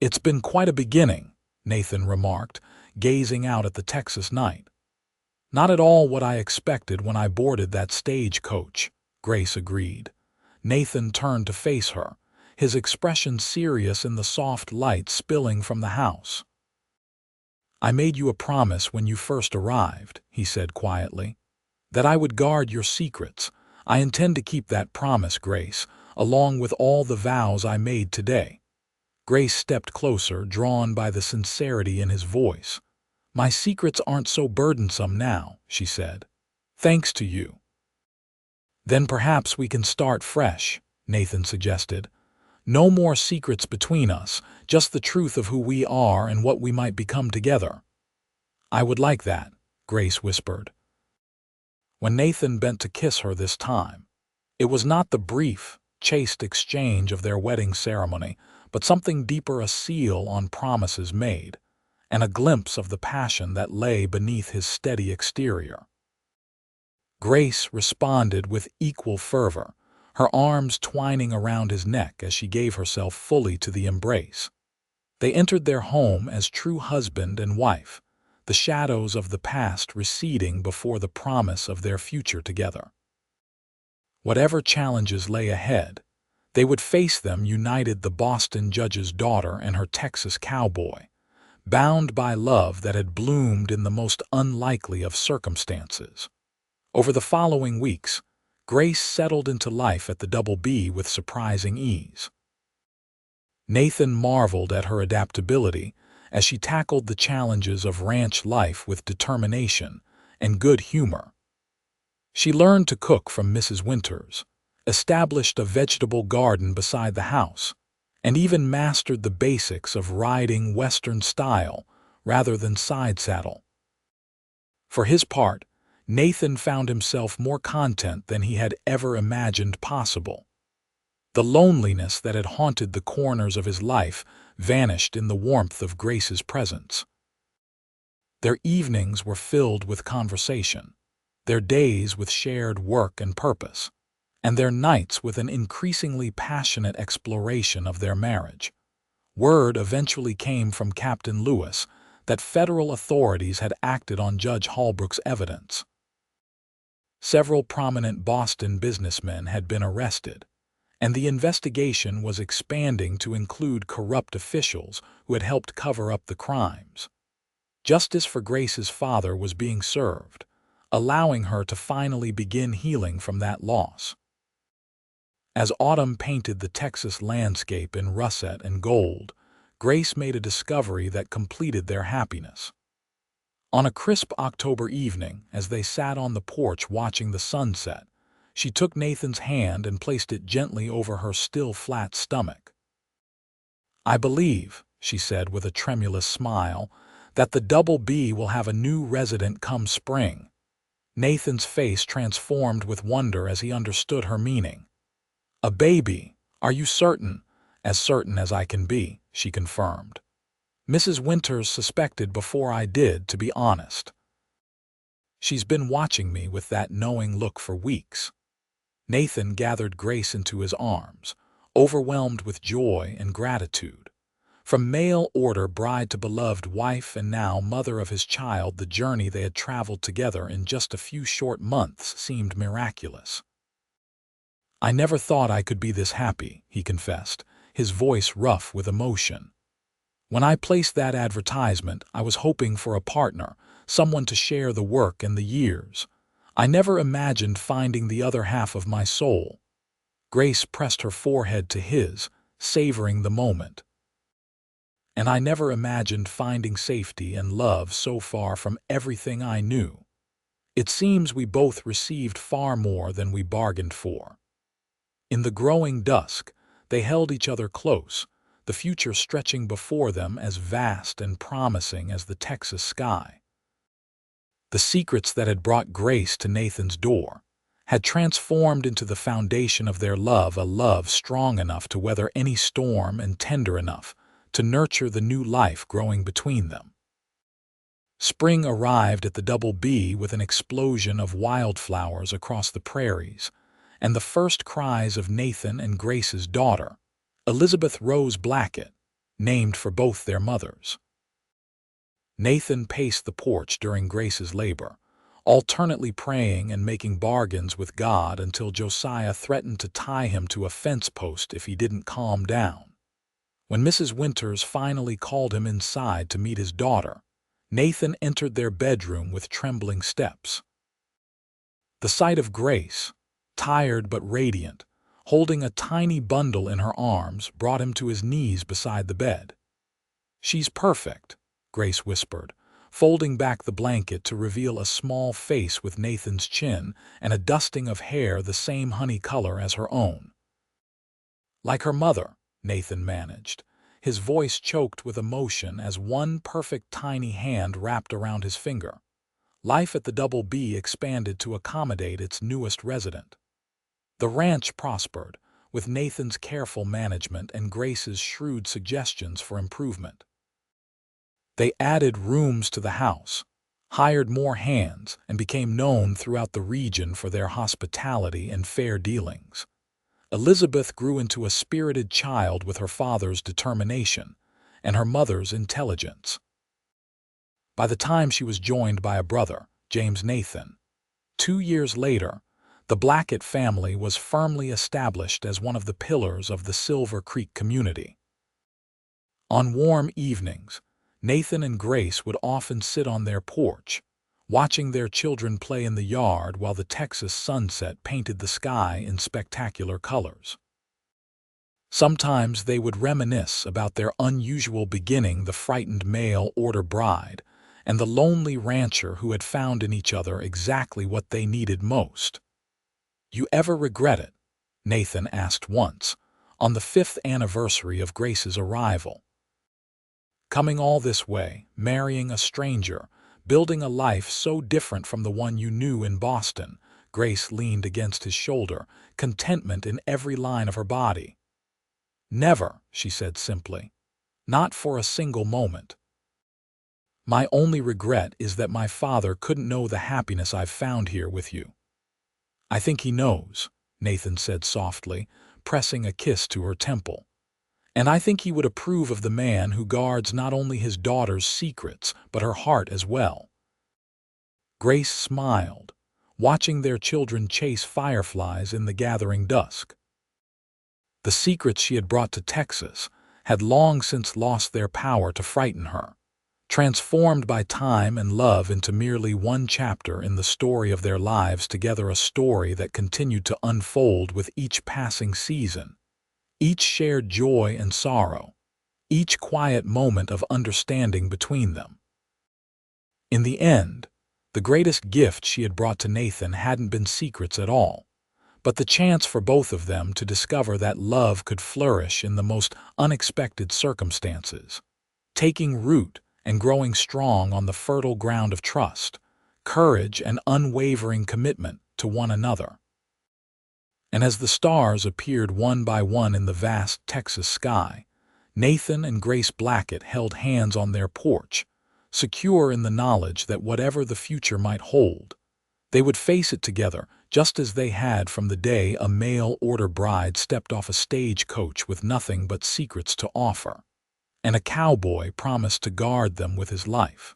"It's been quite a beginning," Nathan remarked, gazing out at the Texas night. "Not at all what I expected when I boarded that stagecoach," Grace agreed. Nathan turned to face her, his expression serious in the soft light spilling from the house. "I made you a promise when you first arrived," he said quietly, "that I would guard your secrets. I intend to keep that promise, Grace, along with all the vows I made today." Grace stepped closer, drawn by the sincerity in his voice. "My secrets aren't so burdensome now," she said. "Thanks to you." "Then perhaps we can start fresh," Nathan suggested. "No more secrets between us, just the truth of who we are and what we might become together." "I would like that," Grace whispered. When Nathan bent to kiss her this time, it was not the brief, chaste exchange of their wedding ceremony, but something deeper, a seal on promises made, and a glimpse of the passion that lay beneath his steady exterior. Grace responded with equal fervor, her arms twining around his neck as she gave herself fully to the embrace. They entered their home as true husband and wife, the shadows of the past receding before the promise of their future together. Whatever challenges lay ahead, they would face them united, the Boston judge's daughter and her Texas cowboy, bound by love that had bloomed in the most unlikely of circumstances. Over the following weeks, Grace settled into life at the Double B with surprising ease. Nathan marveled at her adaptability as she tackled the challenges of ranch life with determination and good humor. She learned to cook from Mrs. Winters, established a vegetable garden beside the house, and even mastered the basics of riding Western style rather than side saddle. For his part, Nathan found himself more content than he had ever imagined possible. The loneliness that had haunted the corners of his life vanished in the warmth of Grace's presence. Their evenings were filled with conversation, their days with shared work and purpose, and their nights with an increasingly passionate exploration of their marriage. Word eventually came from Captain Lewis that federal authorities had acted on Judge Holbrook's evidence. Several prominent Boston businessmen had been arrested, and the investigation was expanding to include corrupt officials who had helped cover up the crimes. Justice for Grace's father was being served, allowing her to finally begin healing from that loss. As autumn painted the Texas landscape in russet and gold, Grace made a discovery that completed their happiness. On a crisp October evening, as they sat on the porch watching the sunset, she took Nathan's hand and placed it gently over her still flat stomach. "I believe," she said with a tremulous smile, that the Double B will have a new resident come spring. Nathan's face transformed with wonder as he understood her meaning. A baby? Are you certain? As certain as I can be, she confirmed. Mrs. Winters suspected before I did, to be honest. She's been watching me with that knowing look for weeks. Nathan gathered Grace into his arms, overwhelmed with joy and gratitude. From mail-order bride to beloved wife and now mother of his child, the journey they had traveled together in just a few short months seemed miraculous. I never thought I could be this happy, he confessed, his voice rough with emotion. When I placed that advertisement, I was hoping for a partner, someone to share the work and the years. I never imagined finding the other half of my soul. Grace pressed her forehead to his, savoring the moment. And I never imagined finding safety and love so far from everything I knew. It seems we both received far more than we bargained for. In the growing dusk, they held each other close, the future stretching before them as vast and promising as the Texas sky. The secrets that had brought Grace to Nathan's door had transformed into the foundation of their love, a love strong enough to weather any storm and tender enough to nurture the new life growing between them. Spring arrived at the Double B with an explosion of wildflowers across the prairies, and the first cries of Nathan and Grace's daughter, Elizabeth Rose Blackett, named for both their mothers. Nathan paced the porch during Grace's labor, alternately praying and making bargains with God until Josiah threatened to tie him to a fence post if he didn't calm down. When Mrs. Winters finally called him inside to meet his daughter, Nathan entered their bedroom with trembling steps. The sight of Grace, tired but radiant, holding a tiny bundle in her arms, brought him to his knees beside the bed. "She's perfect," Grace whispered, folding back the blanket to reveal a small face with Nathan's chin and a dusting of hair the same honey color as her own. "Like her mother," Nathan managed, his voice choked with emotion as one perfect tiny hand wrapped around his finger. Life at the Double B expanded to accommodate its newest resident. The ranch prospered, with Nathan's careful management and Grace's shrewd suggestions for improvement. They added rooms to the house, hired more hands, and became known throughout the region for their hospitality and fair dealings. Elizabeth grew into a spirited child with her father's determination and her mother's intelligence. By the time she was joined by a brother, James Nathan, 2 years later, the Blackett family was firmly established as one of the pillars of the Silver Creek community. On warm evenings, Nathan and Grace would often sit on their porch, watching their children play in the yard while the Texas sunset painted the sky in spectacular colors. Sometimes they would reminisce about their unusual beginning, the frightened mail-order bride, and the lonely rancher who had found in each other exactly what they needed most. "You ever regret it?" Nathan asked once, on the 5th anniversary of Grace's arrival. "Coming all this way, marrying a stranger, building a life so different from the one you knew in Boston." Grace leaned against his shoulder, contentment in every line of her body. "Never," she said simply. "Not for a single moment. My only regret is that my father couldn't know the happiness I've found here with you." "I think he knows," Nathan said softly, pressing a kiss to her temple. "And I think he would approve of the man who guards not only his daughter's secrets, but her heart as well." Grace smiled, watching their children chase fireflies in the gathering dusk. The secrets she had brought to Texas had long since lost their power to frighten her, transformed by time and love into merely one chapter in the story of their lives together, a story that continued to unfold with each passing season. Each shared joy and sorrow, each quiet moment of understanding between them. In the end, the greatest gift she had brought to Nathan hadn't been secrets at all, but the chance for both of them to discover that love could flourish in the most unexpected circumstances, taking root and growing strong on the fertile ground of trust, courage, and unwavering commitment to one another. And as the stars appeared one by one in the vast Texas sky, Nathan and Grace Blackett held hands on their porch, secure in the knowledge that whatever the future might hold, they would face it together, just as they had from the day a mail-order bride stepped off a stagecoach with nothing but secrets to offer, and a cowboy promised to guard them with his life.